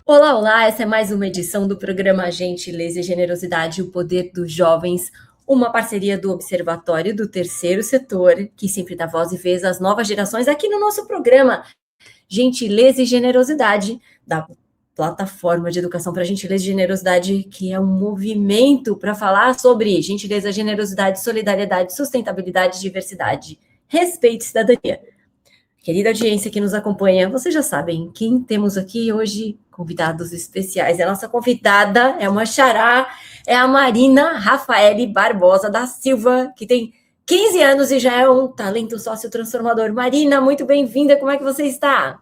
Olá, olá! Essa é mais uma edição do programa Gentileza e Generosidade, o Poder dos Jovens, uma parceria do Observatório do Terceiro Setor, que sempre dá voz e vez às novas gerações aqui no nosso programa Gentileza e Generosidade, da plataforma de educação para gentileza e generosidade, que é um movimento para falar sobre gentileza, generosidade, solidariedade, sustentabilidade, diversidade, respeito e cidadania. Querida audiência que nos acompanha, vocês já sabem quem temos aqui hoje, convidados especiais. A nossa convidada é uma xará, é a Marina Rafaele Barbosa da Silva, que tem 15 anos e já é um talento sócio-transformador. Marina, muito bem-vinda, como é que você está?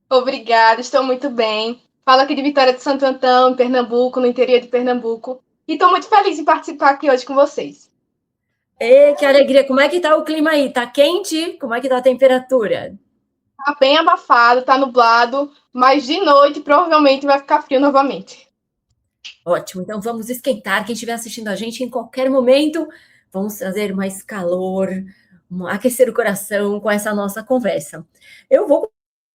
Obrigada, estou muito bem. Falo aqui de Vitória de Santo Antão, em Pernambuco, no interior de Pernambuco. E estou muito feliz em participar aqui hoje com vocês. Que alegria! Como é que tá o clima aí? Tá quente? Como é que tá a temperatura? Está bem abafado, está nublado, mas de noite provavelmente vai ficar frio novamente. Ótimo, então vamos esquentar. Quem estiver assistindo a gente em qualquer momento, vamos trazer mais calor, aquecer o coração com essa nossa conversa. Eu vou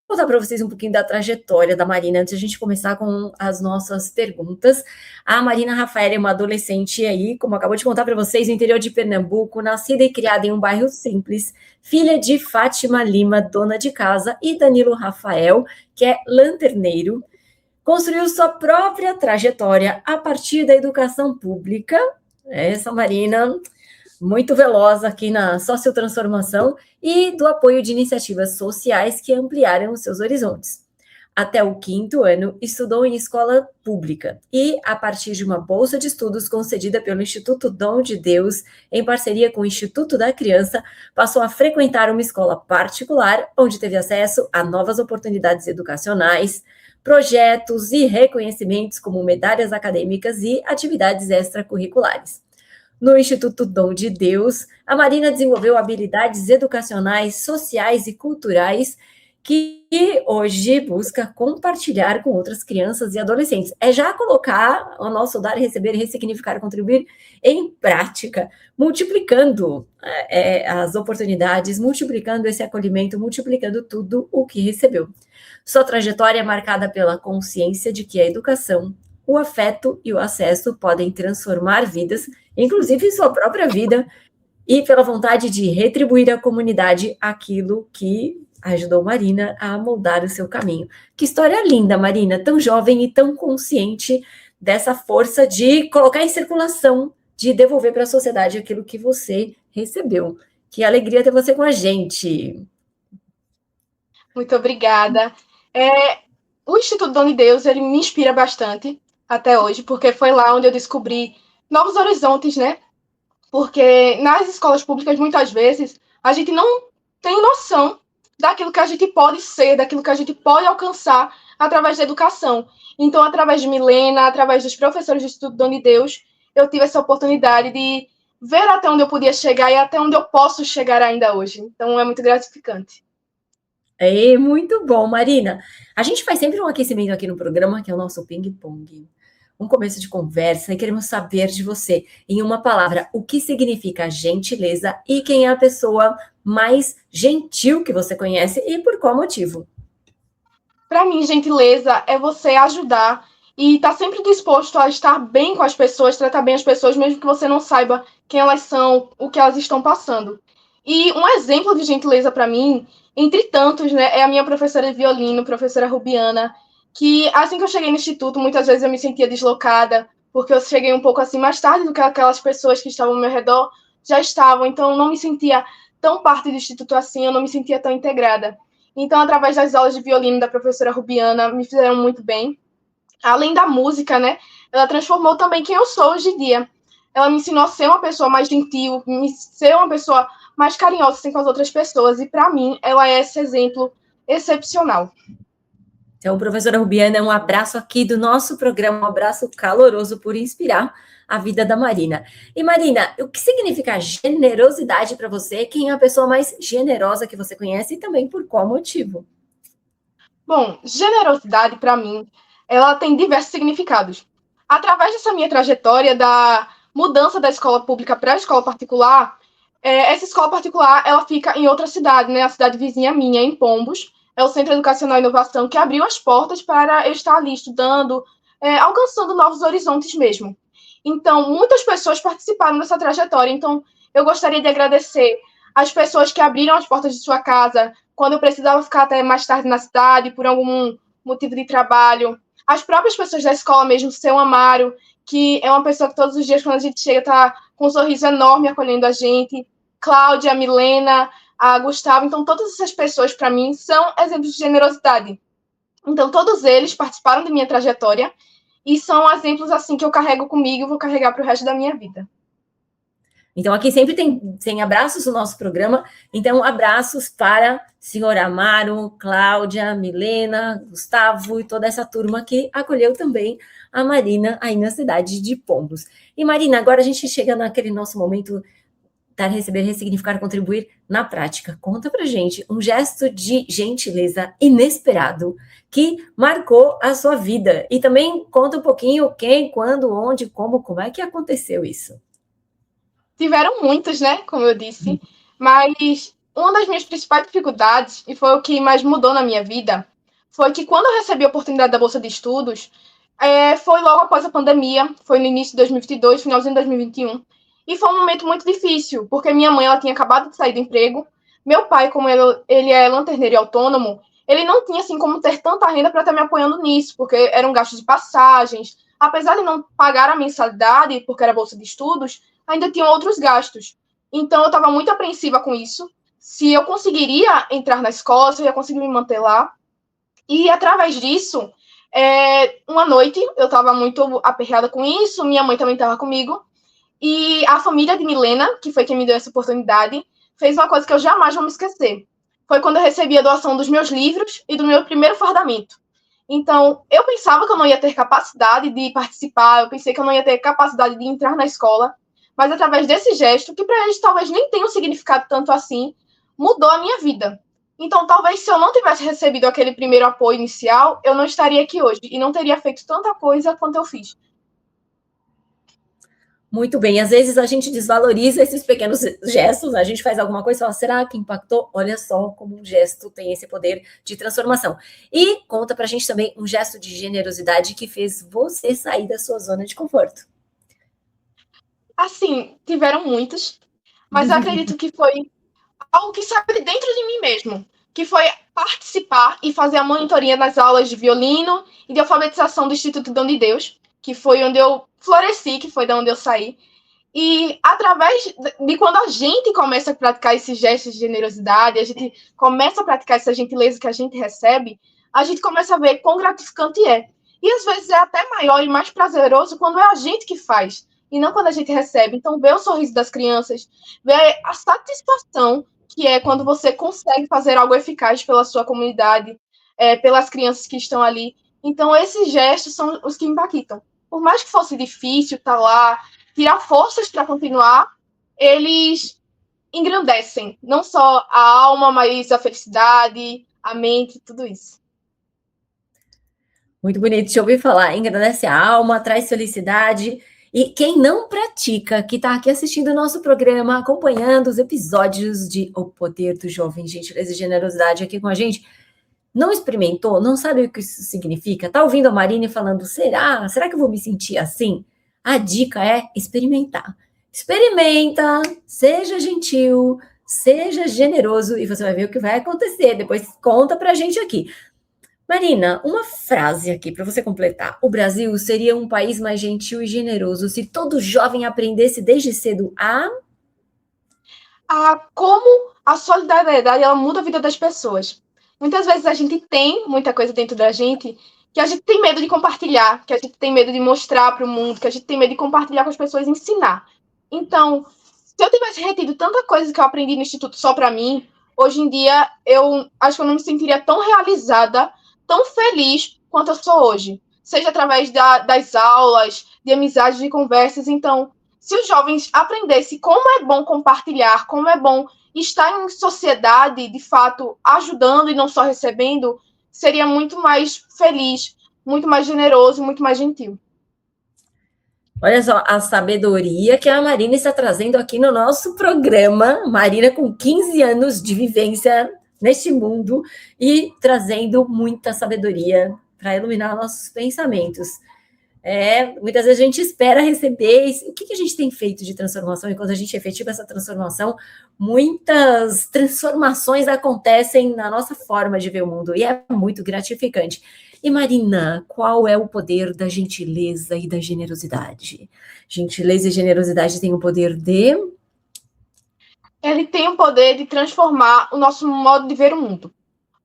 contar para vocês um pouquinho da trajetória da Marina antes de a gente começar com as nossas perguntas. A Marina Rafaela é uma adolescente aí, como acabou de contar para vocês, no interior de Pernambuco, nascida e criada em um bairro simples, filha de Fátima Lima, dona de casa, e Danilo Rafael, que é lanterneiro. Construiu sua própria trajetória a partir da educação pública. Essa Marina, muito veloz aqui na sociotransformação e do apoio de iniciativas sociais que ampliaram os seus horizontes. Até o 5º ano, estudou em escola pública e, a partir de uma bolsa de estudos concedida pelo Instituto Dom de Deus, em parceria com o Instituto da Criança, passou a frequentar uma escola particular, onde teve acesso a novas oportunidades educacionais, projetos e reconhecimentos como medalhas acadêmicas e atividades extracurriculares. No Instituto Dom de Deus, a Marina desenvolveu habilidades educacionais, sociais e culturais que hoje busca compartilhar com outras crianças e adolescentes. É já colocar o nosso dar, receber, ressignificar, contribuir em prática, multiplicando as oportunidades, multiplicando esse acolhimento, multiplicando tudo o que recebeu. Sua trajetória é marcada pela consciência de que a educação, o afeto e o acesso podem transformar vidas, inclusive sua própria vida, e pela vontade de retribuir à comunidade aquilo que ajudou Marina a moldar o seu caminho. Que história linda, Marina, tão jovem e tão consciente dessa força de colocar em circulação, de devolver para a sociedade aquilo que você recebeu. Que alegria ter você com a gente. Muito obrigada. O Instituto Dom de Deus, ele me inspira bastante até hoje, porque foi lá onde eu descobri novos horizontes, né? Porque nas escolas públicas, muitas vezes, a gente não tem noção daquilo que a gente pode ser, daquilo que a gente pode alcançar através da educação. Então, através de Milena, através dos professores do Instituto Dom de Deus, eu tive essa oportunidade de ver até onde eu podia chegar e até onde eu posso chegar ainda hoje. Então, é muito gratificante. Muito bom, Marina. A gente faz sempre um aquecimento aqui no programa, que é o nosso ping-pong. Um começo de conversa e queremos saber de você, em uma palavra, o que significa gentileza e quem é a pessoa mais gentil que você conhece e por qual motivo. Para mim, gentileza é você ajudar e estar sempre disposto a estar bem com as pessoas, tratar bem as pessoas, mesmo que você não saiba quem elas são, o que elas estão passando. E um exemplo de gentileza para mim, entre tantos, né, é a minha professora de violino, professora Rubiana, que assim que eu cheguei no instituto, muitas vezes eu me sentia deslocada, porque eu cheguei um pouco assim mais tarde do que aquelas pessoas que estavam ao meu redor já estavam, então eu não me sentia tão parte do instituto assim, eu não me sentia tão integrada. Então, através das aulas de violino da professora Rubiana, me fizeram muito bem. Além da música, né? Ela transformou também quem eu sou hoje em dia. Ela me ensinou a ser uma pessoa mais gentil, ser uma pessoa mais carinhosa assim, com as outras pessoas. E, para mim, ela é esse exemplo excepcional. Então, professora Rubiana, um abraço aqui do nosso programa, um abraço caloroso por inspirar a vida da Marina. E Marina, o que significa generosidade para você? Quem é a pessoa mais generosa que você conhece e também por qual motivo? Bom, generosidade, para mim, ela tem diversos significados. Através dessa minha trajetória da mudança da escola pública para a escola particular, essa escola particular ela fica em outra cidade, né? A cidade vizinha minha, em Pombos. é o Centro Educacional e Inovação, que abriu as portas para eu estar ali estudando, alcançando novos horizontes mesmo. Então, muitas pessoas participaram dessa trajetória. Então, eu gostaria de agradecer as pessoas que abriram as portas de sua casa quando eu precisava ficar até mais tarde na cidade, por algum motivo de trabalho. As próprias pessoas da escola mesmo, o seu Amaro, que é uma pessoa que todos os dias, quando a gente chega, está com um sorriso enorme acolhendo a gente. Cláudia, a Milena, a Gustavo. Então, todas essas pessoas, para mim, são exemplos de generosidade. Então, todos eles participaram da minha trajetória e são exemplos assim que eu carrego comigo e vou carregar para o resto da minha vida. Então, aqui sempre tem abraços no nosso programa. Então, abraços para senhora Amaro, Cláudia, Milena, Gustavo e toda essa turma que acolheu também a Marina aí na cidade de Pombos. E, Marina, agora a gente chega naquele nosso momento dar, receber, ressignificar, contribuir na prática. Conta pra gente um gesto de gentileza inesperado que marcou a sua vida. E também conta um pouquinho quem, quando, onde, como é que aconteceu isso. Tiveram muitos, né? Como eu disse. Mas uma das minhas principais dificuldades, e foi o que mais mudou na minha vida, foi que quando eu recebi a oportunidade da Bolsa de Estudos, foi logo após a pandemia, foi no início de 2022, finalzinho de 2021. E foi um momento muito difícil, porque minha mãe ela tinha acabado de sair do emprego. Meu pai, como ele é lanterneiro e autônomo, ele não tinha assim como ter tanta renda para estar me apoiando nisso, porque eram gastos de passagens. Apesar de não pagar a mensalidade, porque era bolsa de estudos, ainda tinha outros gastos. Então eu estava muito apreensiva com isso. Se eu conseguiria entrar na escola, se eu ia conseguir me manter lá. E através disso, uma noite eu estava muito aperreada com isso, minha mãe também estava comigo. E a família de Milena, que foi quem me deu essa oportunidade, fez uma coisa que eu jamais vou me esquecer. Foi quando eu recebi a doação dos meus livros e do meu primeiro fardamento. Então, eu pensava que eu não ia ter capacidade de participar, eu pensei que eu não ia ter capacidade de entrar na escola, mas através desse gesto, que para eles talvez nem tenha um significado tanto assim, mudou a minha vida. Então, talvez se eu não tivesse recebido aquele primeiro apoio inicial, eu não estaria aqui hoje e não teria feito tanta coisa quanto eu fiz. Muito bem, às vezes a gente desvaloriza esses pequenos gestos, a gente faz alguma coisa e fala, será que impactou? Olha só como um gesto tem esse poder de transformação. E conta pra gente também um gesto de generosidade que fez você sair da sua zona de conforto. Assim, tiveram muitos, mas eu acredito que foi algo que saiu de dentro de mim mesmo, que foi participar e fazer a monitoria nas aulas de violino e de alfabetização do Instituto Dom de Deus, que foi onde eu floresci, que foi de onde eu saí. E através de quando a gente começa a praticar esses gestos de generosidade, a gente começa a praticar essa gentileza que a gente recebe, a gente começa a ver quão gratificante é. E às vezes é até maior e mais prazeroso quando é a gente que faz, e não quando a gente recebe. Então, ver o sorriso das crianças, ver a satisfação que é quando você consegue fazer algo eficaz pela sua comunidade, pelas crianças que estão ali. Então, esses gestos são os que impactam. Por mais que fosse difícil estar lá, tirar forças para continuar, eles engrandecem não só a alma, mas a felicidade, a mente, tudo isso. Muito bonito te ouvir falar, engrandece a alma, traz felicidade. E quem não pratica, que está aqui assistindo o nosso programa, acompanhando os episódios de O Poder do Jovem, Gentileza e Generosidade aqui com a gente, não experimentou, não sabe o que isso significa, está ouvindo a Marine falando, será que eu vou me sentir assim? A dica é experimentar. Experimenta, seja gentil, seja generoso e você vai ver o que vai acontecer. Depois conta pra gente aqui. Marina, uma frase aqui para você completar. O Brasil seria um país mais gentil e generoso se todo jovem aprendesse desde cedo como a solidariedade ela muda a vida das pessoas. Muitas vezes a gente tem muita coisa dentro da gente que a gente tem medo de compartilhar, que a gente tem medo de mostrar para o mundo, que a gente tem medo de compartilhar com as pessoas e ensinar. Então, se eu tivesse retido tanta coisa que eu aprendi no Instituto só para mim, hoje em dia eu acho que eu não me sentiria tão realizada, tão feliz quanto eu sou hoje. Seja através das aulas, de amizades, de conversas. Então, se os jovens aprendessem como é bom compartilhar, como é bom estar em sociedade, de fato, ajudando e não só recebendo, seria muito mais feliz, muito mais generoso, muito mais gentil. Olha só a sabedoria que a Marina está trazendo aqui no nosso programa. Marina com 15 anos de vivência neste mundo e trazendo muita sabedoria para iluminar nossos pensamentos. Muitas vezes a gente espera receber. O que a gente tem feito de transformação? E quando a gente efetiva essa transformação, muitas transformações acontecem na nossa forma de ver o mundo, e é muito gratificante. E Marina, qual é o poder da gentileza e da generosidade? Gentileza e generosidade têm o poder de... Ele tem o poder de transformar o nosso modo de ver o mundo.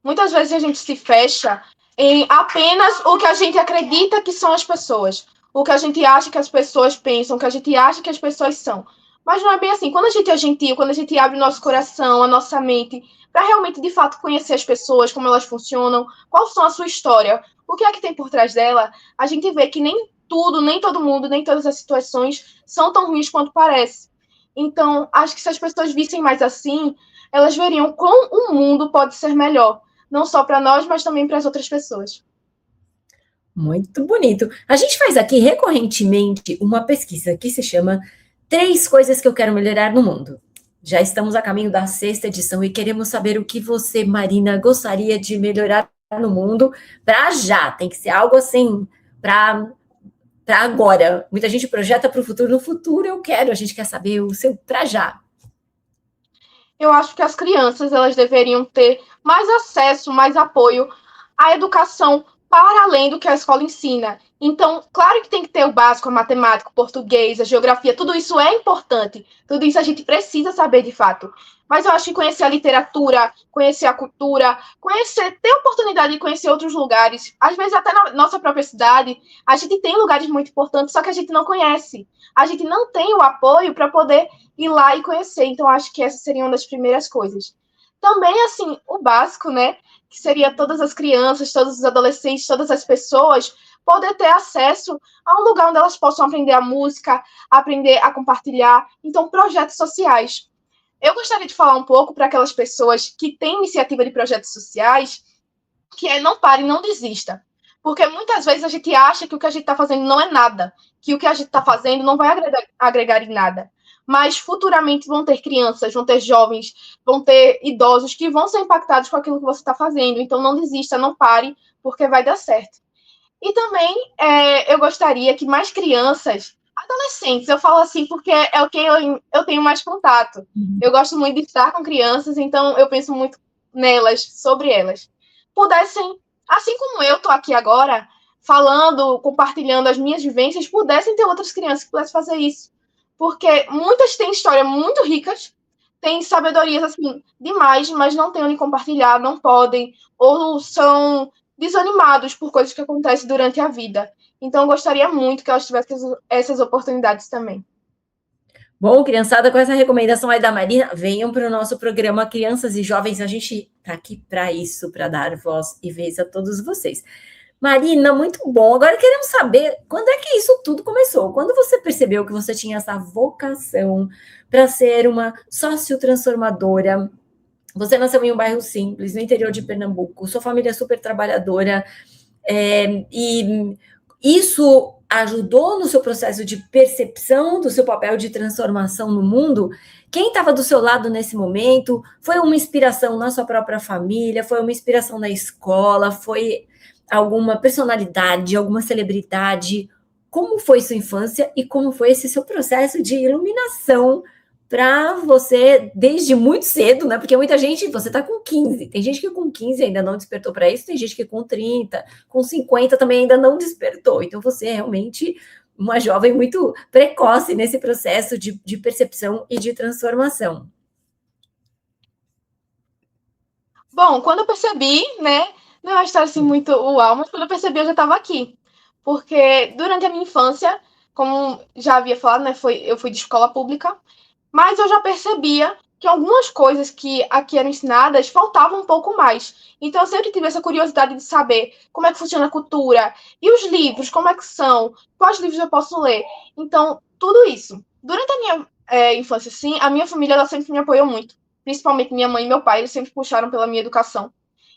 Muitas vezes a gente se fecha em apenas o que a gente acredita que são as pessoas, o que a gente acha que as pessoas pensam, o que a gente acha que as pessoas são. Mas não é bem assim. Quando a gente é gentil, quando a gente abre o nosso coração, a nossa mente, para realmente, de fato, conhecer as pessoas, como elas funcionam, qual são a sua história, o que é que tem por trás dela, a gente vê que nem tudo, nem todo mundo, nem todas as situações são tão ruins quanto parece. Então, acho que se as pessoas vissem mais assim, elas veriam como o mundo pode ser melhor, não só para nós, mas também para as outras pessoas. Muito bonito. A gente faz aqui recorrentemente uma pesquisa que se chama 3 coisas que eu quero melhorar no mundo. Já estamos a caminho da 6ª edição e queremos saber o que você, Marina, gostaria de melhorar no mundo para já. Tem que ser algo assim, para agora. Muita gente projeta para o futuro. No futuro eu quero, a gente quer saber o seu para já. Eu acho que as crianças elas deveriam ter mais acesso, mais apoio à educação para além do que a escola ensina. Então, claro que tem que ter o básico, a matemática, o português, a geografia, tudo isso é importante. Tudo isso a gente precisa saber de fato. Mas eu acho que conhecer a literatura, conhecer a cultura, ter a oportunidade de conhecer outros lugares, às vezes até na nossa própria cidade, a gente tem lugares muito importantes, só que a gente não conhece. A gente não tem o apoio para poder ir lá e conhecer. Então, acho que essa seria uma das primeiras coisas. Também, assim, o básico, né? Que seria todas as crianças, todos os adolescentes, todas as pessoas poder ter acesso a um lugar onde elas possam aprender a música, aprender a compartilhar. Então, projetos sociais. Eu gostaria de falar um pouco para aquelas pessoas que têm iniciativa de projetos sociais, que é não pare, não desista. Porque muitas vezes a gente acha que o que a gente está fazendo não é nada, que o que a gente está fazendo não vai agregar em nada. Mas futuramente vão ter crianças, vão ter jovens, vão ter idosos que vão ser impactados com aquilo que você está fazendo. Então não desista, não pare, porque vai dar certo. E também eu gostaria que mais crianças, adolescentes, eu falo assim porque é o que eu tenho mais contato. Eu gosto muito de estar com crianças, então eu penso muito nelas, sobre elas. Pudessem, assim como eu estou aqui agora, falando, compartilhando as minhas vivências, pudessem ter outras crianças que pudessem fazer isso. Porque muitas têm histórias muito ricas, têm sabedorias assim demais, mas não têm onde compartilhar, não podem, ou são desanimados por coisas que acontecem durante a vida. Então, eu gostaria muito que elas tivessem essas oportunidades também. Bom, criançada, com essa recomendação aí da Marina, venham para o nosso programa Crianças e Jovens. A gente está aqui para isso, para dar voz e vez a todos vocês. Marina, muito bom. Agora queremos saber quando é que isso tudo começou. Quando você percebeu que você tinha essa vocação para ser uma sócio-transformadora? Você nasceu em um bairro simples, no interior de Pernambuco, sua família é super trabalhadora, e isso ajudou no seu processo de percepção do seu papel de transformação no mundo? Quem estava do seu lado nesse momento? Foi uma inspiração na sua própria família? Foi uma inspiração na escola? Foi alguma personalidade, alguma celebridade? Como foi sua infância e como foi esse seu processo de iluminação para você desde muito cedo, né? Porque muita gente, você está com 15, tem gente que com 15 ainda não despertou para isso, tem gente que com 30, com 50 também ainda não despertou. Então você é realmente uma jovem muito precoce nesse processo de percepção e de transformação. Bom, quando eu percebi, né? Não é uma história assim muito uau, mas quando eu percebi, eu já estava aqui. Porque durante a minha infância, como já havia falado, né? Eu fui de escola pública, mas eu já percebia que algumas coisas que aqui eram ensinadas faltavam um pouco mais. Então eu sempre tive essa curiosidade de saber como é que funciona a cultura, e os livros, como é que são, quais livros eu posso ler. Então, tudo isso. Durante a minha infância, sim, a minha família ela sempre me apoiou muito. Principalmente minha mãe e meu pai, eles sempre puxaram pela minha educação.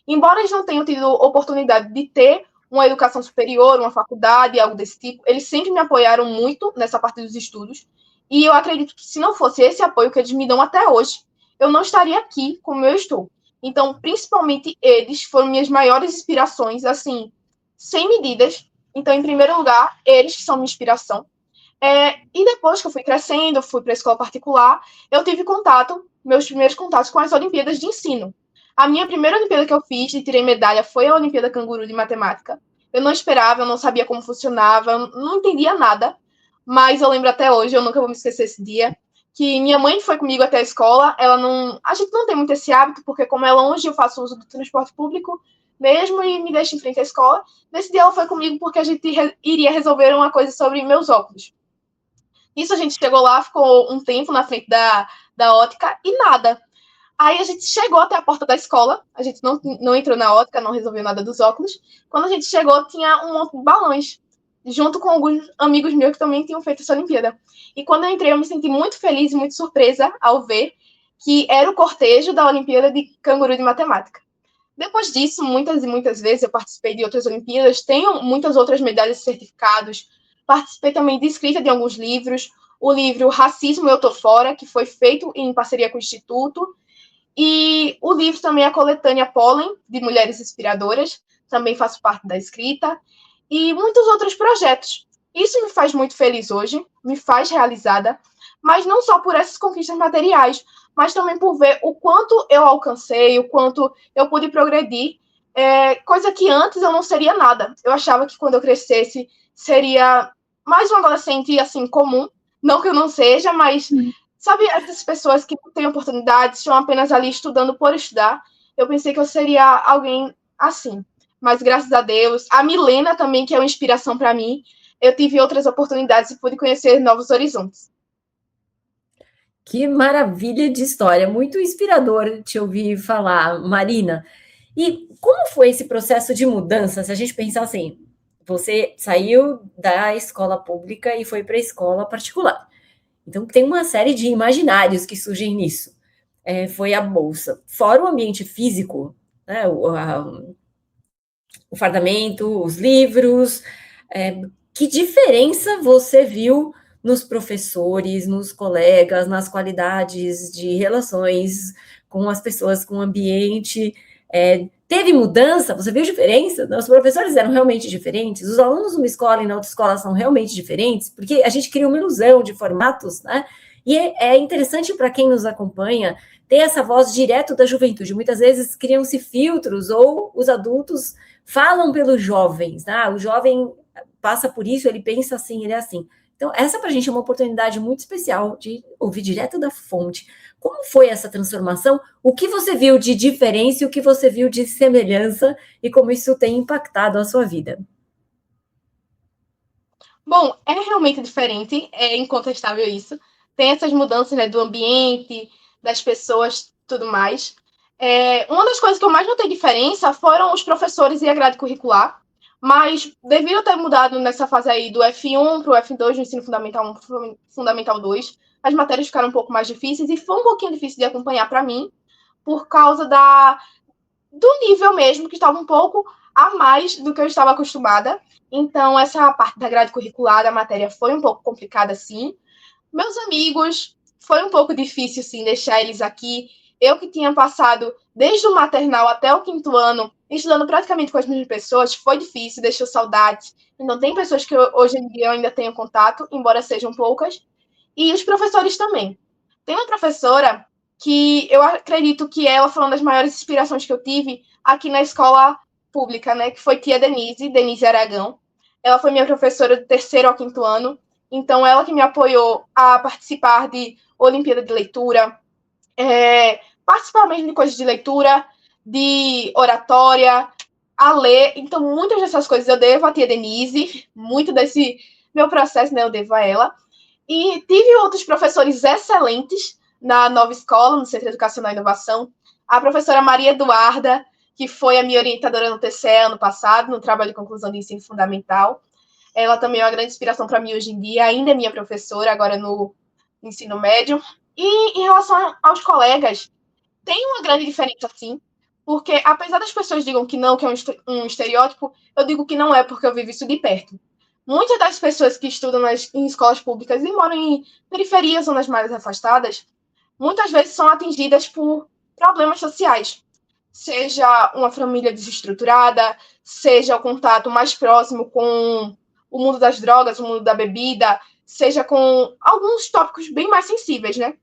Embora eles não tenham tido oportunidade de ter uma educação superior, uma faculdade, algo desse tipo, eles sempre me apoiaram muito nessa parte dos estudos. E eu acredito que se não fosse esse apoio que eles me dão até hoje, eu não estaria aqui como eu estou. Então, principalmente eles foram minhas maiores inspirações, assim, sem medidas. Então, em primeiro lugar, eles que são minha inspiração. E depois que eu fui crescendo, fui para a escola particular, eu tive contato, meus primeiros contatos com as Olimpíadas de ensino. A minha primeira Olimpíada que eu fiz e tirei medalha foi a Olimpíada Canguru de Matemática. Eu não esperava, eu não sabia como funcionava, eu não entendia nada, mas eu lembro até hoje, eu nunca vou me esquecer esse dia, que minha mãe foi comigo até a escola, ela não... A gente não tem muito esse hábito, porque como é longe, eu faço uso do transporte público mesmo e me deixo em frente à escola. Nesse dia ela foi comigo porque a gente iria resolver uma coisa sobre meus óculos. Isso a gente chegou lá, ficou um tempo na frente da ótica e nada. Aí a gente chegou até a porta da escola, a gente não entrou na ótica, não resolveu nada dos óculos. Quando a gente chegou, tinha um monte de balões, junto com alguns amigos meus que também tinham feito essa Olimpíada. E quando eu entrei, eu me senti muito feliz e muito surpresa ao ver que era o cortejo da Olimpíada de Canguru de Matemática. Depois disso, muitas e muitas vezes eu participei de outras Olimpíadas, tenho muitas outras medalhas e certificados, participei também de escrita de alguns livros, o livro Racismo Eu Tô Fora, que foi feito em parceria com o Instituto, e o livro também é a coletânea Pólen, de Mulheres Inspiradoras, também faço parte da escrita, e muitos outros projetos. Isso me faz muito feliz hoje, me faz realizada, mas não só por essas conquistas materiais, mas também por ver o quanto eu alcancei, o quanto eu pude progredir, coisa que antes eu não seria nada. Eu achava que quando eu crescesse seria mais um adolescente assim comum, não que eu não seja, mas sabe essas pessoas que não têm oportunidades, estão apenas ali estudando por estudar? Eu pensei que eu seria alguém assim. Mas graças a Deus, a Milena também, que é uma inspiração para mim, eu tive outras oportunidades e pude conhecer novos horizontes. Que maravilha de história, muito inspirador te ouvir falar, Marina. E como foi esse processo de mudança? Se a gente pensar assim, você saiu da escola pública e foi para a escola particular. Então, tem uma série de imaginários que surgem nisso. Foi a bolsa. Fora o ambiente físico, né, o fardamento, os livros. Que diferença você viu nos professores, nos colegas, nas qualidades de relações com as pessoas, com o ambiente? Teve mudança? Você viu diferença? Os professores eram realmente diferentes? Os alunos numa escola e na outra escola são realmente diferentes? Porque a gente cria uma ilusão de formatos, né? E é interessante para quem nos acompanha ter essa voz direto da juventude. Muitas vezes criam-se filtros ou os adultos falam pelos jovens, né? O jovem passa por isso, ele pensa assim, ele é assim. Então, essa para a gente é uma oportunidade muito especial de ouvir direto da fonte. Como foi essa transformação? O que você viu de diferença e o que você viu de semelhança e como isso tem impactado a sua vida? Bom, é realmente diferente, é incontestável isso. Tem essas mudanças, né, do ambiente, das pessoas, tudo mais. Uma das coisas que eu mais notei diferença foram os professores e a grade curricular, mas devido a ter mudado nessa fase aí do F1 para o F2, do ensino fundamental 1 fundamental 2, as matérias ficaram um pouco mais difíceis e foi um pouquinho difícil de acompanhar para mim, por causa do nível mesmo, que estava um pouco a mais do que eu estava acostumada. Então, essa parte da grade curricular da matéria foi um pouco complicada, sim. Meus amigos, foi um pouco difícil, sim, deixar eles aqui. Eu que tinha passado desde o maternal até o quinto ano, estudando praticamente com as mesmas pessoas, foi difícil, deixou saudade. Então, tem pessoas que hoje em dia eu ainda tenho contato, embora sejam poucas. E os professores também. Tem uma professora que eu acredito que ela foi uma das maiores inspirações que eu tive aqui na escola pública, né? Que foi tia Denise Aragão. Ela foi minha professora do terceiro ao quinto ano. Então, ela que me apoiou a participar de Olimpíada de Leitura, participar mesmo de coisas de leitura, de oratória, a ler. Então, muitas dessas coisas eu devo à tia Denise. Muito desse meu processo, né? Eu devo a ela. E tive outros professores excelentes na nova escola, no Centro Educacional e Inovação. A professora Maria Eduarda, que foi a minha orientadora no TCE ano passado, no trabalho de conclusão de ensino fundamental. Ela também é uma grande inspiração para mim hoje em dia, ainda é minha professora, agora no ensino médio. E em relação aos colegas, tem uma grande diferença, sim, porque apesar das pessoas digam que não, que é um estereótipo, eu digo que não é, porque eu vivo isso de perto. Muitas das pessoas que estudam em escolas públicas e moram em periferias, zonas mais afastadas, muitas vezes são atingidas por problemas sociais. seja uma família desestruturada, seja o contato mais próximo com o mundo das drogas, o mundo da bebida, seja com alguns tópicos bem mais sensíveis, né?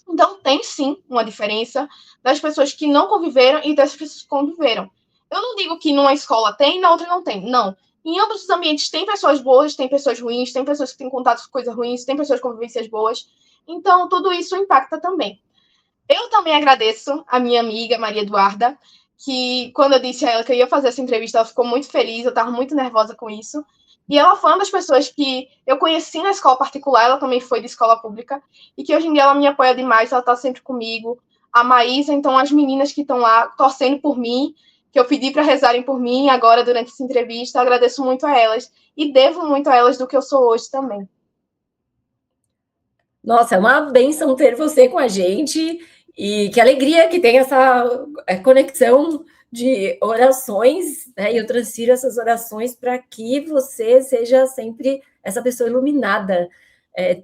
Então, tem sim uma diferença das pessoas que não conviveram e das pessoas que conviveram. Eu não digo que numa escola tem e na outra não tem. Não. Em ambos os ambientes tem pessoas boas, tem pessoas ruins, tem pessoas que têm contato com coisas ruins, tem pessoas com vivências boas. Então, tudo isso impacta também. Eu também agradeço a minha amiga Maria Eduarda, que quando eu disse a ela que eu ia fazer essa entrevista, ela ficou muito feliz, eu estava muito nervosa com isso. E ela foi uma das pessoas que eu conheci na escola particular, ela também foi de escola pública, e que hoje em dia ela me apoia demais, ela está sempre comigo. A Maísa, então as meninas que estão lá torcendo por mim, que eu pedi para rezarem por mim agora durante essa entrevista, agradeço muito a elas e devo muito a elas do que eu sou hoje também. Nossa, é uma bênção ter você com a gente e que alegria que tem essa conexão de orações, né? E eu transfiro essas orações para que você seja sempre essa pessoa iluminada,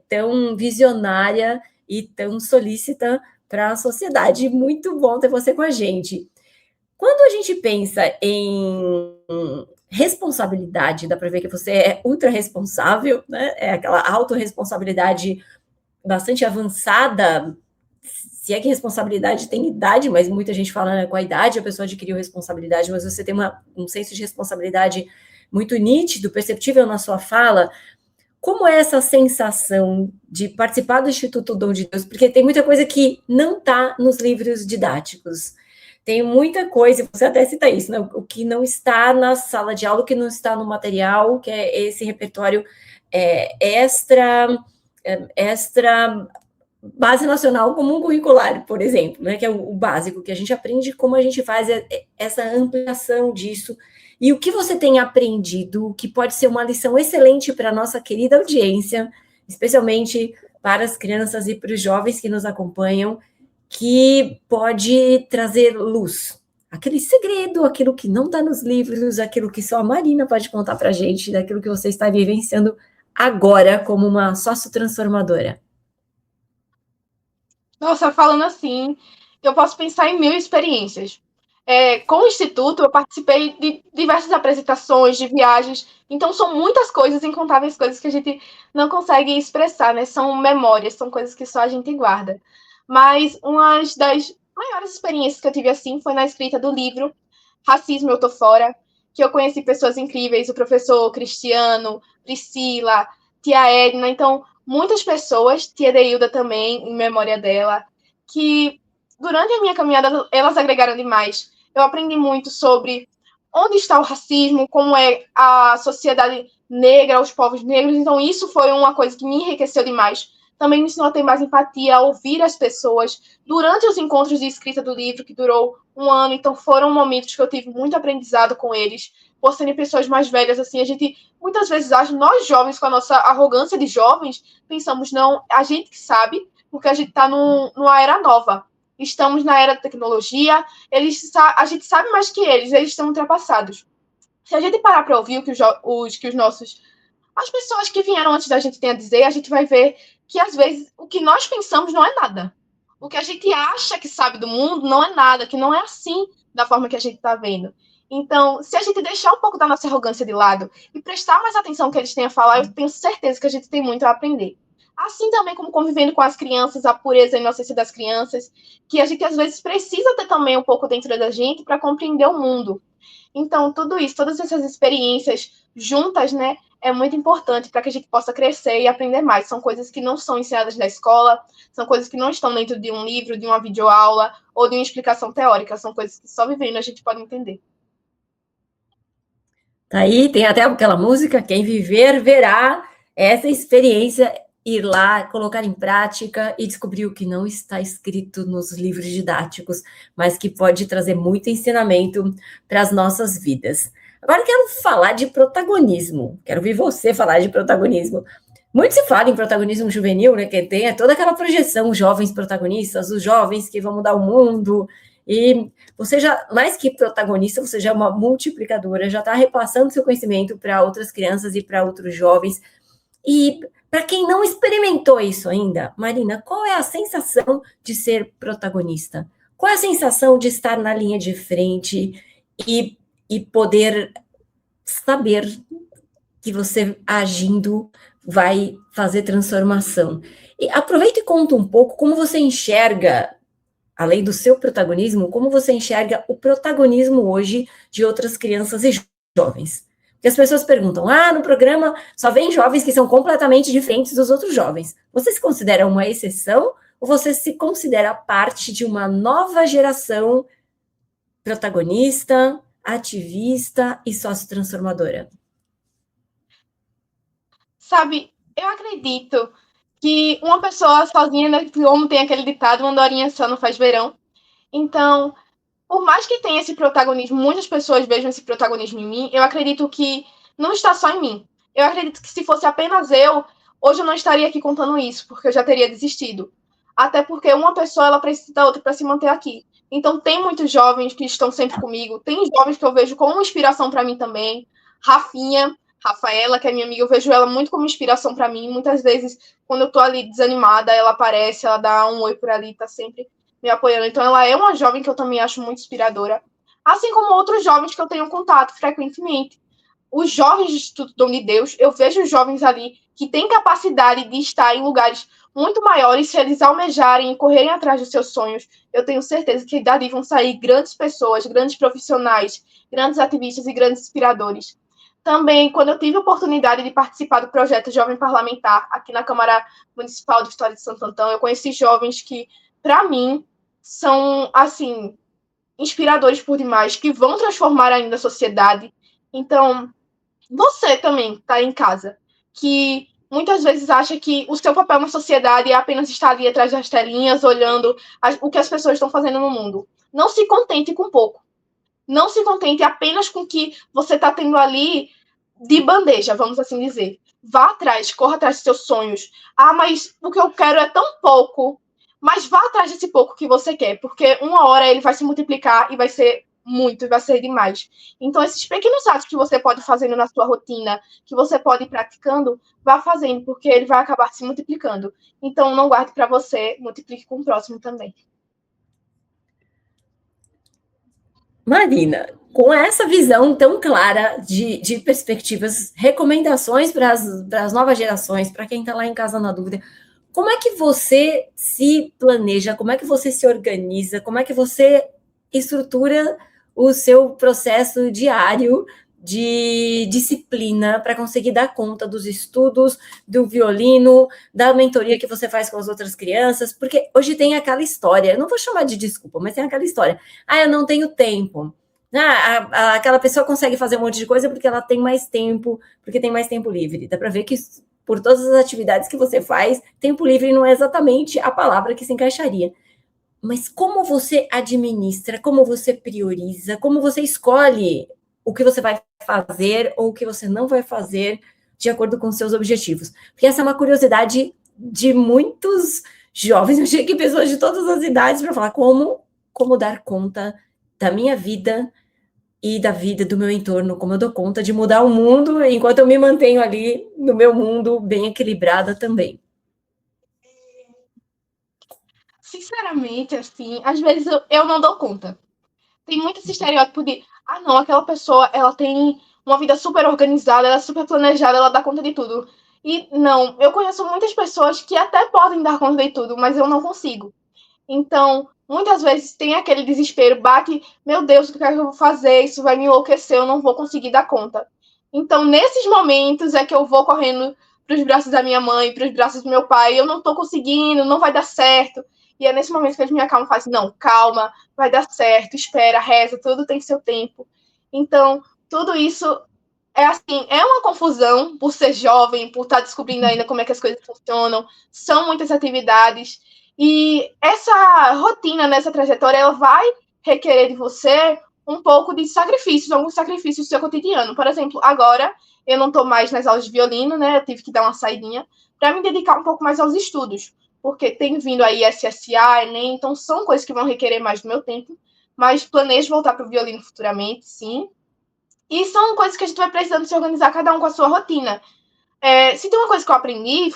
tão visionária e tão solícita para a sociedade. Muito bom ter você com a gente. Quando a gente pensa em responsabilidade, dá para ver que você é ultra responsável, né? É aquela autorresponsabilidade bastante avançada, se é que responsabilidade tem idade, mas muita gente fala, né, com a idade a pessoa adquiriu responsabilidade, mas você tem um senso de responsabilidade muito nítido, perceptível na sua fala. Como é essa sensação de participar do Instituto Dom de Deus? Porque tem muita coisa que não está nos livros didáticos. Tem muita coisa, você até cita isso, né? O que não está na sala de aula, o que não está no material, que é esse repertório extra base nacional comum curricular, por exemplo, né, que é o básico, que a gente aprende como a gente faz essa ampliação disso, e o que você tem aprendido, que pode ser uma lição excelente para a nossa querida audiência, especialmente para as crianças e para os jovens que nos acompanham, que pode trazer luz, aquele segredo, aquilo que não está nos livros, aquilo que só a Marina pode contar para a gente, daquilo que você está vivenciando agora como uma sócio-transformadora. Nossa, falando assim, eu posso pensar em mil experiências. Com o Instituto, eu participei de diversas apresentações, de viagens, então são muitas coisas, incontáveis coisas que a gente não consegue expressar, né? São memórias, são coisas que só a gente guarda. Mas uma das maiores experiências que eu tive assim foi na escrita do livro Racismo Eu Tô Fora, que eu conheci pessoas incríveis, o professor Cristiano, Priscila, tia Edna, então muitas pessoas, tia Deilda também, em memória dela, que durante a minha caminhada elas agregaram demais. Eu aprendi muito sobre onde está o racismo, como é a sociedade negra, os povos negros, então isso foi uma coisa que me enriqueceu demais. Também me ensinou a ter mais empatia, a ouvir as pessoas. Durante os encontros de escrita do livro, que durou um ano, então foram momentos que eu tive muito aprendizado com eles, por serem pessoas mais velhas, assim, a gente muitas vezes acha, nós jovens, com a nossa arrogância de jovens, pensamos, não, a gente que sabe, porque a gente está numa era nova. Estamos na era da tecnologia, a gente sabe mais que eles estão ultrapassados. Se a gente parar para ouvir o que que os nossos as pessoas que vieram antes da gente têm a dizer, a gente vai ver que às vezes o que nós pensamos não é nada. O que a gente acha que sabe do mundo não é nada, que não é assim da forma que a gente está vendo. Então, se a gente deixar um pouco da nossa arrogância de lado e prestar mais atenção no que eles têm a falar, eu tenho certeza que a gente tem muito a aprender. Assim também como convivendo com as crianças, a pureza e a inocência das crianças, que a gente às vezes precisa ter também um pouco dentro da gente para compreender o mundo. Então, tudo isso, todas essas experiências juntas, né, é muito importante para que a gente possa crescer e aprender mais. São coisas que não são ensinadas na escola, são coisas que não estão dentro de um livro, de uma videoaula ou de uma explicação teórica, são coisas que só vivendo a gente pode entender. Tá aí, tem até aquela música, quem viver verá essa experiência, ir lá, colocar em prática e descobrir o que não está escrito nos livros didáticos, mas que pode trazer muito ensinamento para as nossas vidas. Agora quero falar de protagonismo, quero ouvir você falar de protagonismo. Muito se fala em protagonismo juvenil, né, que tem toda aquela projeção, os jovens protagonistas, os jovens que vão mudar o mundo, e você já, mais que protagonista, você já é uma multiplicadora, já está repassando seu conhecimento para outras crianças e para outros jovens. E para quem não experimentou isso ainda, Marina, qual é a sensação de ser protagonista? Qual é a sensação de estar na linha de frente e poder saber que você agindo vai fazer transformação? E aproveita e conta um pouco como você enxerga, além do seu protagonismo, como você enxerga o protagonismo hoje de outras crianças e jovens. Porque as pessoas perguntam, no programa só vem jovens que são completamente diferentes dos outros jovens. Você se considera uma exceção ou você se considera parte de uma nova geração protagonista, ativista e sócio-transformadora? Sabe, eu acredito que uma pessoa sozinha, né, como tem aquele ditado, uma andorinha só não faz verão. Então, por mais que tenha esse protagonismo, muitas pessoas vejam esse protagonismo em mim, eu acredito que não está só em mim. Eu acredito que se fosse apenas eu, hoje eu não estaria aqui contando isso, porque eu já teria desistido. Até porque uma pessoa ela precisa da outra para se manter aqui. Então tem muitos jovens que estão sempre comigo, tem jovens que eu vejo como inspiração para mim também. Rafinha, Rafaela, que é minha amiga, eu vejo ela muito como inspiração para mim. Muitas vezes, quando eu tô ali desanimada, ela aparece, ela dá um oi por ali, tá sempre me apoiando. Então, ela é uma jovem que eu também acho muito inspiradora. Assim como outros jovens que eu tenho contato frequentemente. Os jovens do Instituto Dom de Deus, eu vejo os jovens ali que têm capacidade de estar em lugares muito maiores, se eles almejarem e correrem atrás dos seus sonhos, eu tenho certeza que dali vão sair grandes pessoas, grandes profissionais, grandes ativistas e grandes inspiradores. Também, quando eu tive a oportunidade de participar do projeto Jovem Parlamentar, aqui na Câmara Municipal de História de Santo Antão, eu conheci jovens que, para mim, são, assim, inspiradores por demais, que vão transformar ainda a sociedade. Então, você também está em casa, que muitas vezes acha que o seu papel na sociedade é apenas estar ali atrás das telinhas, olhando o que as pessoas estão fazendo no mundo. Não se contente com pouco. Não se contente apenas com o que você está tendo ali de bandeja, vamos assim dizer. Vá atrás, corra atrás dos seus sonhos. Mas o que eu quero é tão pouco. Mas vá atrás desse pouco que você quer, porque uma hora ele vai se multiplicar e vai ser muito, vai ser demais. Então, esses pequenos atos que você pode fazendo na sua rotina, que você pode ir praticando, vá fazendo, porque ele vai acabar se multiplicando. Então, não guarde para você, multiplique com o próximo também. Marina, com essa visão tão clara de perspectivas, recomendações para as novas gerações, para quem está lá em casa na dúvida, como é que você se planeja, como é que você se organiza, como é que você estrutura o seu processo diário de disciplina para conseguir dar conta dos estudos, do violino, da mentoria que você faz com as outras crianças? Porque hoje tem aquela história, eu não vou chamar de desculpa, mas tem aquela história. Eu não tenho tempo. Aquela pessoa consegue fazer um monte de coisa porque ela tem mais tempo, porque tem mais tempo livre. Dá para ver que por todas as atividades que você faz, tempo livre não é exatamente a palavra que se encaixaria. Mas como você administra, como você prioriza, como você escolhe o que você vai fazer ou o que você não vai fazer de acordo com seus objetivos? Porque essa é uma curiosidade de muitos jovens, eu chego aqui pessoas de todas as idades para falar como dar conta da minha vida e da vida do meu entorno, como eu dou conta de mudar o mundo enquanto eu me mantenho ali no meu mundo bem equilibrada também. Sinceramente, assim, às vezes eu não dou conta. Tem muito esse estereótipo de, não, aquela pessoa, ela tem uma vida super organizada, ela é super planejada, ela dá conta de tudo. E não, eu conheço muitas pessoas que até podem dar conta de tudo, mas eu não consigo. Então, muitas vezes tem aquele desespero, bate, meu Deus, o que é que eu vou fazer? Isso vai me enlouquecer, eu não vou conseguir dar conta. Então, nesses momentos é que eu vou correndo para os braços da minha mãe, para os braços do meu pai, eu não estou conseguindo, não vai dar certo. E é nesse momento que eles me acalmam e falam assim, não, calma, vai dar certo, espera, reza, tudo tem seu tempo. Então, tudo isso é assim, é uma confusão por ser jovem, por estar descobrindo ainda como é que as coisas funcionam, são muitas atividades, e essa rotina, nessa trajetória, ela vai requerer de você um pouco de sacrifícios, alguns sacrifícios do seu cotidiano. Por exemplo, agora eu não estou mais nas aulas de violino, né? Eu tive que dar uma saidinha para me dedicar um pouco mais aos estudos, porque tem vindo aí SSA, Enem, então são coisas que vão requerer mais do meu tempo, mas planejo voltar para o violino futuramente, sim. E são coisas que a gente vai precisando se organizar, cada um com a sua rotina. Se tem uma coisa que eu aprendi,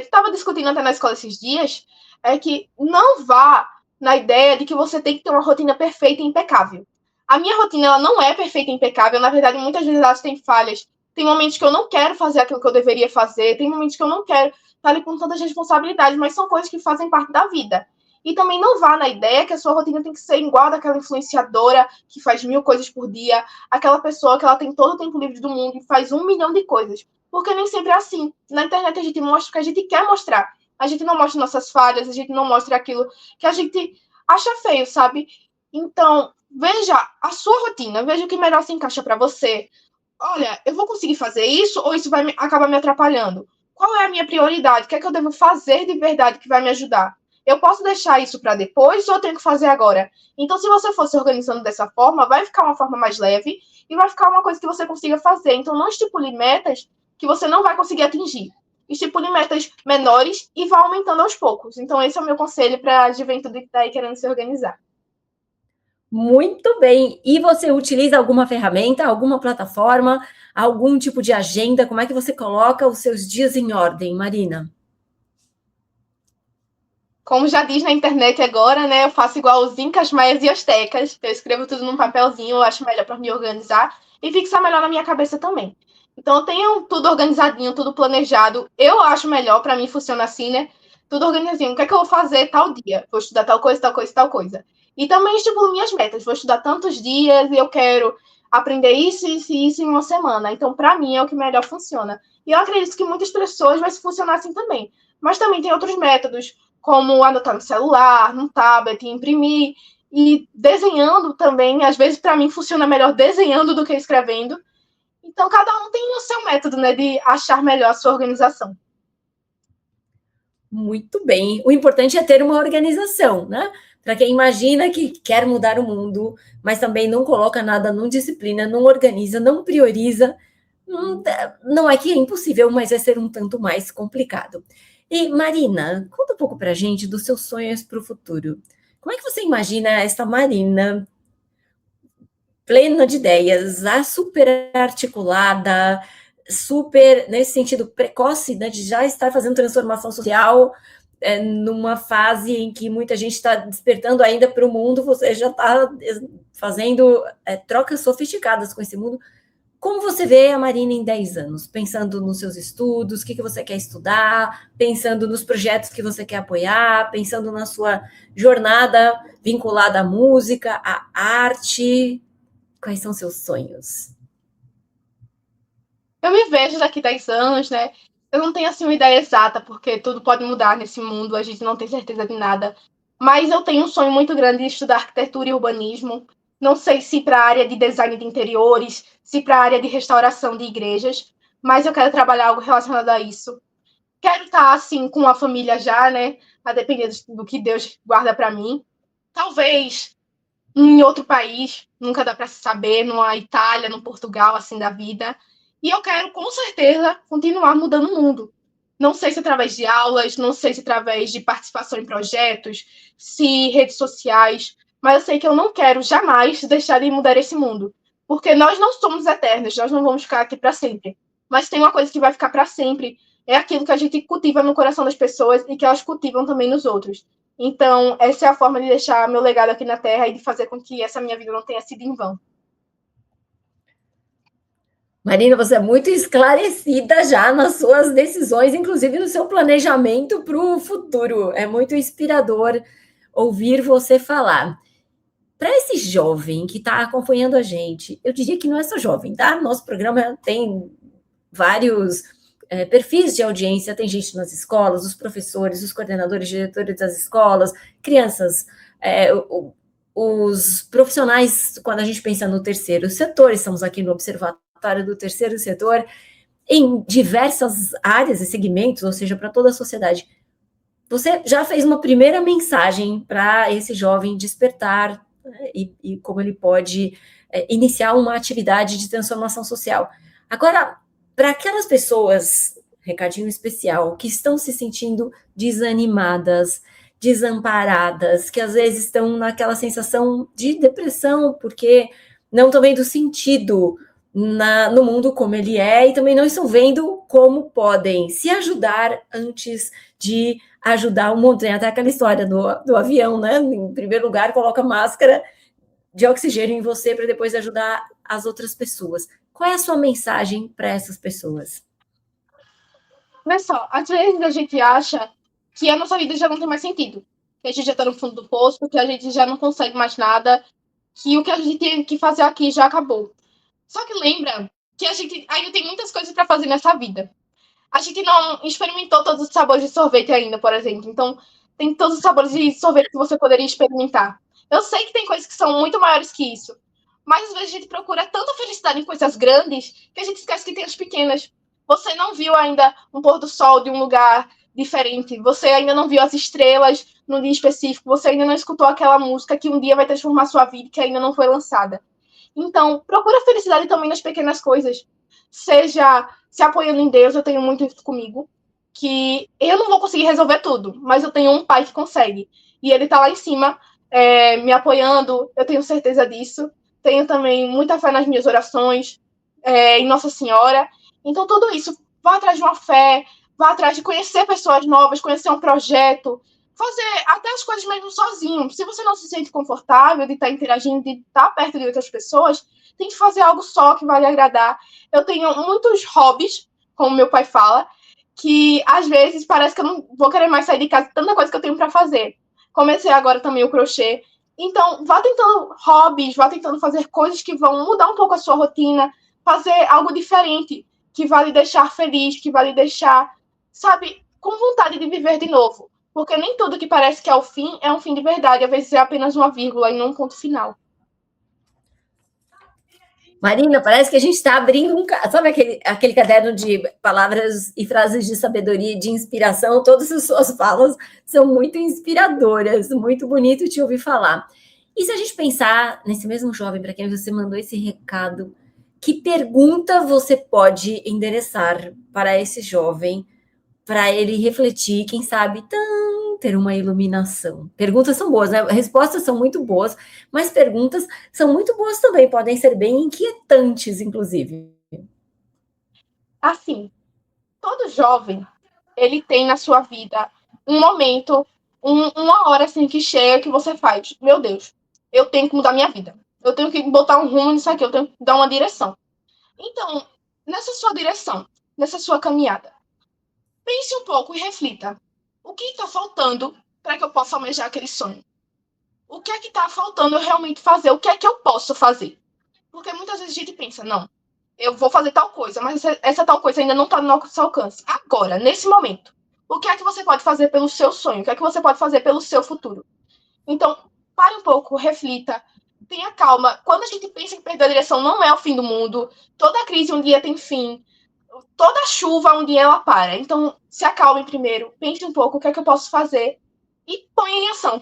estava discutindo até na escola esses dias, é que não vá na ideia de que você tem que ter uma rotina perfeita e impecável. A minha rotina ela não é perfeita e impecável, na verdade, muitas vezes ela tem falhas. Tem momentos que eu não quero fazer aquilo que eu deveria fazer, tem momentos que eu não quero estar ali com tantas responsabilidades, mas são coisas que fazem parte da vida. E também não vá na ideia que a sua rotina tem que ser igual daquela influenciadora que faz 1000 coisas por dia, aquela pessoa que ela tem todo o tempo livre do mundo e faz 1 milhão de coisas. Porque nem sempre é assim. Na internet a gente mostra o que a gente quer mostrar. A gente não mostra nossas falhas, a gente não mostra aquilo que a gente acha feio, sabe? Então, veja a sua rotina, veja o que melhor se encaixa para você. Olha, eu vou conseguir fazer isso ou isso vai acabar me atrapalhando? Qual é a minha prioridade? O que é que eu devo fazer de verdade que vai me ajudar? Eu posso deixar isso para depois ou eu tenho que fazer agora? Então, se você for se organizando dessa forma, vai ficar uma forma mais leve e vai ficar uma coisa que você consiga fazer. Então, não estipule metas que você não vai conseguir atingir. Estipule metas menores e vá aumentando aos poucos. Então, esse é o meu conselho para a juventude que está aí querendo se organizar. Muito bem. E você utiliza alguma ferramenta, alguma plataforma, algum tipo de agenda? Como é que você coloca os seus dias em ordem, Marina? Como já diz na internet agora, né? Eu faço igual os incas, maias e astecas. Eu escrevo tudo num papelzinho, eu acho melhor para me organizar e fixar melhor na minha cabeça também. Então eu tenho tudo organizadinho, tudo planejado. Eu acho melhor, para mim funciona assim, né? Tudo organizadinho. O que é que eu vou fazer tal dia? Vou estudar tal coisa, tal coisa, tal coisa. E também estipulo minhas metas. Vou estudar tantos dias e eu quero aprender isso, isso e isso em uma semana. Então, para mim, é o que melhor funciona. E eu acredito que muitas pessoas vai funcionar assim também. Mas também tem outros métodos como anotar no celular, no tablet, imprimir e desenhando também. Às vezes, para mim, funciona melhor desenhando do que escrevendo. Então, cada um tem o seu método, né, de achar melhor a sua organização. Muito bem. O importante é ter uma organização, né? Para quem imagina que quer mudar o mundo, mas também não coloca nada, não disciplina, não organiza, não prioriza, não é que é impossível, mas vai ser um tanto mais complicado. E, Marina, conta um pouco para a gente dos seus sonhos para o futuro. Como é que você imagina esta Marina plena de ideias, super articulada, super, nesse sentido, precoce, né, de já estar fazendo transformação social, numa fase em que muita gente está despertando ainda para o mundo, você já está fazendo trocas sofisticadas com esse mundo. Como você vê a Marina em 10 anos? Pensando nos seus estudos, o que você quer estudar, pensando nos projetos que você quer apoiar, pensando na sua jornada vinculada à música, à arte. Quais são seus sonhos? Eu me vejo daqui 10 anos, né? Eu não tenho assim uma ideia exata, porque tudo pode mudar nesse mundo, a gente não tem certeza de nada. Mas eu tenho um sonho muito grande de estudar arquitetura e urbanismo. Não sei se para a área de design de interiores, se para a área de restauração de igrejas, mas eu quero trabalhar algo relacionado a isso. Quero estar assim com a família já, né? A depender do que Deus guarda para mim. Talvez em outro país, nunca dá para se saber, numa Itália, no Portugal, assim, da vida. E eu quero, com certeza, continuar mudando o mundo. Não sei se através de aulas, não sei se através de participação em projetos, se redes sociais, mas eu sei que eu não quero jamais deixar de mudar esse mundo. Porque nós não somos eternos, nós não vamos ficar aqui para sempre. Mas tem uma coisa que vai ficar para sempre, é aquilo que a gente cultiva no coração das pessoas e que elas cultivam também nos outros. Então, essa é a forma de deixar meu legado aqui na Terra e de fazer com que essa minha vida não tenha sido em vão. Marina, você é muito esclarecida já nas suas decisões, inclusive no seu planejamento para o futuro. É muito inspirador ouvir você falar. Para esse jovem que está acompanhando a gente, eu diria que não é só jovem, tá? Nosso programa tem vários perfis de audiência, tem gente nas escolas, os professores, os coordenadores, diretores das escolas, crianças, os profissionais, quando a gente pensa no terceiro setor, estamos aqui no Observatório do Terceiro Setor, em diversas áreas e segmentos, ou seja, para toda a sociedade. Você já fez uma primeira mensagem para esse jovem despertar, né, e como ele pode iniciar uma atividade de transformação social. Agora, para aquelas pessoas, recadinho especial, que estão se sentindo desanimadas, desamparadas, que às vezes estão naquela sensação de depressão, porque não estão vendo sentido no mundo como ele é, e também não estão vendo como podem se ajudar antes de ajudar o mundo. Tem até aquela história do avião, né? Em primeiro lugar, coloca máscara de oxigênio em você para depois ajudar as outras pessoas. Qual é a sua mensagem para essas pessoas? Olha só, às vezes a gente acha que a nossa vida já não tem mais sentido, que a gente já tá no fundo do poço, que a gente já não consegue mais nada, que o que a gente tem que fazer aqui já acabou. Só que lembra que a gente ainda tem muitas coisas para fazer nessa vida. A gente não experimentou todos os sabores de sorvete ainda, por exemplo. Então, tem todos os sabores de sorvete que você poderia experimentar. Eu sei que tem coisas que são muito maiores que isso, mas às vezes a gente procura tanta felicidade em coisas grandes que a gente esquece que tem as pequenas. Você não viu ainda um pôr do sol de um lugar diferente, você ainda não viu as estrelas num dia específico, você ainda não escutou aquela música que um dia vai transformar sua vida e que ainda não foi lançada. Então, procura felicidade também nas pequenas coisas. Seja se apoiando em Deus, eu tenho muito isso comigo, que eu não vou conseguir resolver tudo, mas eu tenho um pai que consegue. E ele tá lá em cima, me apoiando, eu tenho certeza disso. Tenho também muita fé nas minhas orações, em Nossa Senhora. Então, tudo isso, vá atrás de uma fé, vá atrás de conhecer pessoas novas, conhecer um projeto, fazer até as coisas mesmo sozinho. Se você não se sente confortável de estar interagindo, de estar perto de outras pessoas, tem que fazer algo só que vai lhe agradar. Eu tenho muitos hobbies, como meu pai fala, que às vezes parece que eu não vou querer mais sair de casa, tanta coisa que eu tenho para fazer. Comecei agora também o crochê. Então, vá tentando hobbies, vá tentando fazer coisas que vão mudar um pouco a sua rotina, fazer algo diferente, que vai lhe deixar feliz, que vai lhe deixar, sabe, com vontade de viver de novo. Porque nem tudo que parece que é um fim de verdade. Às vezes é apenas uma vírgula e não um ponto final. Marina, parece que a gente está abrindo sabe aquele caderno de palavras e frases de sabedoria e de inspiração? Todas as suas falas são muito inspiradoras, muito bonito te ouvir falar. E se a gente pensar nesse mesmo jovem para quem você mandou esse recado, que pergunta você pode endereçar para esse jovem, para ele refletir, quem sabe, ter uma iluminação? Perguntas são boas, né? Respostas são muito boas, mas perguntas são muito boas também, podem ser bem inquietantes, inclusive. Assim, todo jovem, ele tem na sua vida um momento, uma hora assim que chega que você faz, meu Deus, eu tenho que mudar minha vida. Eu tenho que botar um rumo nisso aqui, eu tenho que dar uma direção. Então, nessa sua direção, nessa sua caminhada, pense um pouco e reflita. O que está faltando para que eu possa almejar aquele sonho? O que é que está faltando eu realmente fazer? O que é que eu posso fazer? Porque muitas vezes a gente pensa, não, eu vou fazer tal coisa, mas essa tal coisa ainda não está no nosso alcance. Agora, nesse momento, o que é que você pode fazer pelo seu sonho? O que é que você pode fazer pelo seu futuro? Então, pare um pouco, reflita, tenha calma. Quando a gente pensa em perder a direção, não é o fim do mundo. Toda crise um dia tem fim. Toda chuva um dia ela para. Então, se acalme primeiro, pense um pouco o que é que eu posso fazer e ponha em ação.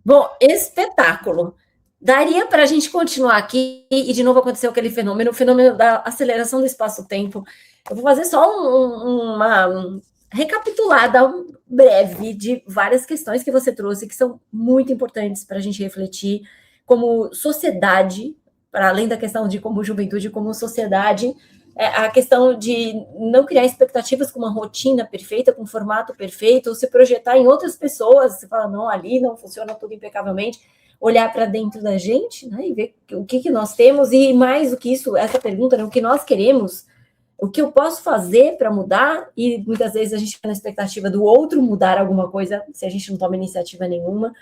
Bom, espetáculo. Daria para a gente continuar aqui e de novo aconteceu aquele fenômeno, o fenômeno da aceleração do espaço-tempo. Eu vou fazer só uma recapitulada breve de várias questões que você trouxe que são muito importantes para a gente refletir como sociedade, para além da questão de como juventude, como sociedade, a questão de não criar expectativas com uma rotina perfeita, com um formato perfeito, ou se projetar em outras pessoas, você fala, não, ali não funciona tudo impecavelmente, olhar para dentro da gente, né, e ver o que nós temos, e mais do que isso, essa pergunta, né, o que nós queremos, o que eu posso fazer para mudar, e muitas vezes a gente fica na expectativa do outro mudar alguma coisa, se a gente não toma iniciativa nenhuma.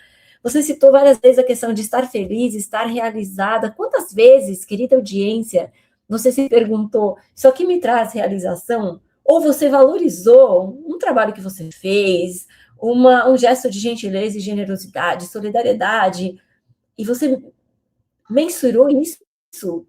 Você citou várias vezes a questão de estar feliz, estar realizada. Quantas vezes, querida audiência, você se perguntou, isso aqui me traz realização? Ou você valorizou um trabalho que você fez, um gesto de gentileza e generosidade, solidariedade, e você mensurou isso,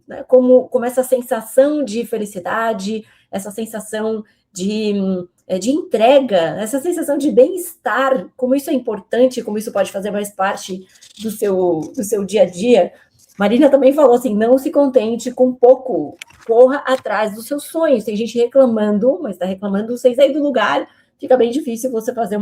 né, como essa sensação de felicidade, essa sensação de entrega, essa sensação de bem-estar, como isso é importante, como isso pode fazer mais parte do seu dia a dia. Marina também falou assim, não se contente com pouco, corra atrás dos seus sonhos. Tem gente reclamando, mas está reclamando sem sair do lugar, fica bem difícil você fazer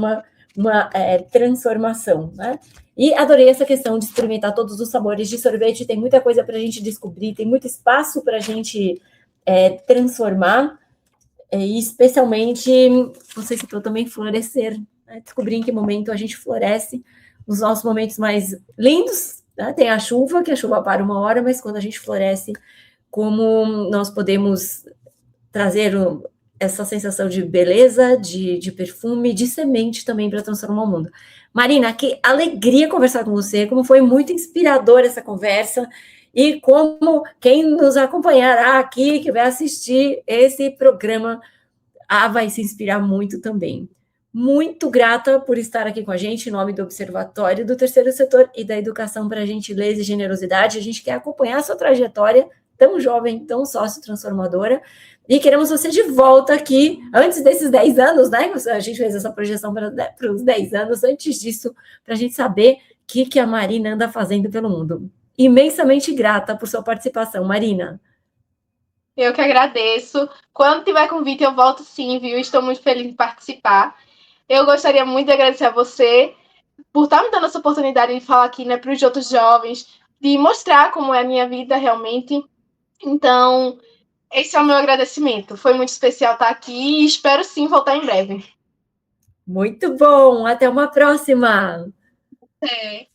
uma transformação, né? E adorei essa questão de experimentar todos os sabores de sorvete, tem muita coisa para a gente descobrir, tem muito espaço para a gente transformar, e especialmente, você citou também florescer, né? Descobrir em que momento a gente floresce, nos nossos momentos mais lindos, né? Tem a chuva, que a chuva para uma hora, mas quando a gente floresce, como nós podemos trazer essa sensação de beleza, de perfume, de semente também para transformar o mundo. Marina, que alegria conversar com você, como foi muito inspiradora essa conversa, e como quem nos acompanhará aqui, que vai assistir esse programa, vai se inspirar muito também. Muito grata por estar aqui com a gente, em nome do Observatório do Terceiro Setor e da Educação para Gentileza e Generosidade. A gente quer acompanhar a sua trajetória tão jovem, tão sócio-transformadora, e queremos você de volta aqui, antes desses 10 anos, né? A gente fez essa projeção para os 10 anos, antes disso, para a gente saber o que a Marina anda fazendo pelo mundo. Imensamente grata por sua participação, Marina. Eu que agradeço. Quando tiver convite, eu volto sim, viu? Estou muito feliz de participar. Eu gostaria muito de agradecer a você por estar me dando essa oportunidade de falar aqui, né, para os outros jovens, de mostrar como é a minha vida realmente. Então, esse é o meu agradecimento. Foi muito especial estar aqui e espero sim voltar em breve. Muito bom, até uma próxima! É.